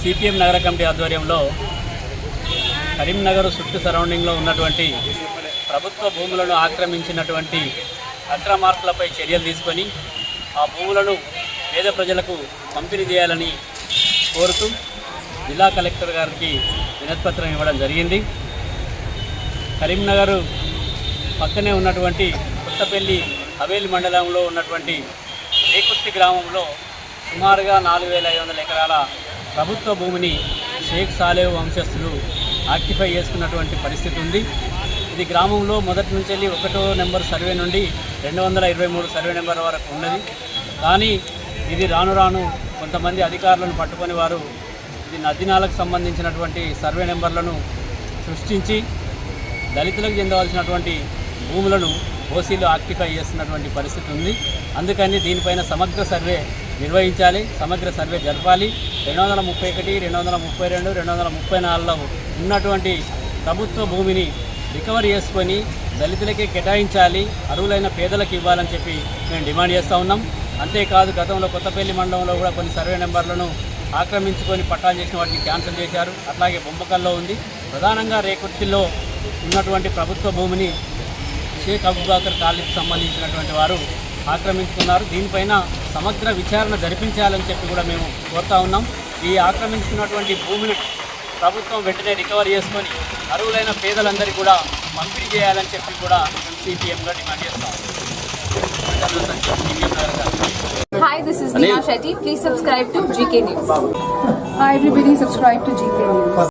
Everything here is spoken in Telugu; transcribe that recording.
సిపిఎం నగర కమిటీ ఆధ్వర్యంలో కరీంనగర్ చుట్టూ సరౌండింగ్లో ఉన్నటువంటి ప్రభుత్వ భూములను ఆక్రమించినటువంటి అక్రమార్కులపై చర్యలు తీసుకొని ఆ భూములను పేద ప్రజలకు పంపిణీ చేయాలని కోరుతూ జిల్లా కలెక్టర్ గారికి వినతిపత్రం ఇవ్వడం జరిగింది. కరీంనగర్ పక్కనే ఉన్నటువంటి కొత్తపల్లి హవేలి మండలంలో ఉన్నటువంటి రేకుర్తి గ్రామంలో సుమారుగా 4500 ఎకరాల ప్రభుత్వ భూమిని షేక్ సాలేహ్ వంశస్థులు ఆక్టిఫై చేసుకున్నటువంటి పరిస్థితి ఉంది. ఇది గ్రామంలో మొదటి నుంచి 1వ నెంబర్ సర్వే నుండి 223 సర్వే నెంబర్ వరకు ఉన్నది. కానీ ఇది రాను రాను కొంతమంది అధికారులను పట్టుకొని వారు ఇది నదీనాలకు సంబంధించినటువంటి సర్వే నెంబర్లను సృష్టించి దళితులకు చెందవలసినటువంటి భూములను ఓసీలో ఆక్టిఫై చేస్తున్నటువంటి పరిస్థితి ఉంది. అందుకని దీనిపైన సమగ్ర సర్వే నిర్వహించాలి, సమగ్ర సర్వే జరపాలి. 231, 232, 234లో ఉన్నటువంటి ప్రభుత్వ భూమిని రికవరీ చేసుకొని దళితులకే కేటాయించాలి, అర్హులైన పేదలకు ఇవ్వాలని చెప్పి మేము డిమాండ్ చేస్తూ ఉన్నాం. అంతేకాదు గతంలో కొత్తపల్లి మండలంలో కూడా కొన్ని సర్వే నెంబర్లను ఆక్రమించుకొని పట్టాలు చేసిన వాటిని క్యాన్సిల్ చేశారు. అట్లాగే బొమ్మకల్లో ఉంది. ప్రధానంగా రేకుర్తిలో ఉన్నటువంటి ప్రభుత్వ భూమిని షేక్ అబూబకర్ కాలనీకి సంబంధించినటువంటి వారు ఆక్రమించుకున్నారు. దీనిపైన సమగ్ర విచారణ జరిపించాలని చెప్పి కూడా మేము కోరుతా ఉన్నాం. ఈ ఆక్రమించుకున్నటువంటి భూమిని ప్రభుత్వం వెంటనే రికవరీ చేసుకొని అర్హులైన పేదలందరికీ కూడా పంపిణీ చేయాలని చెప్పి కూడా మేము సిపిఎంగా డిమాండ్ చేస్తాం. Hi, this is Neha Shetty. Please subscribe to GK News. Hi everybody, subscribe to GK News.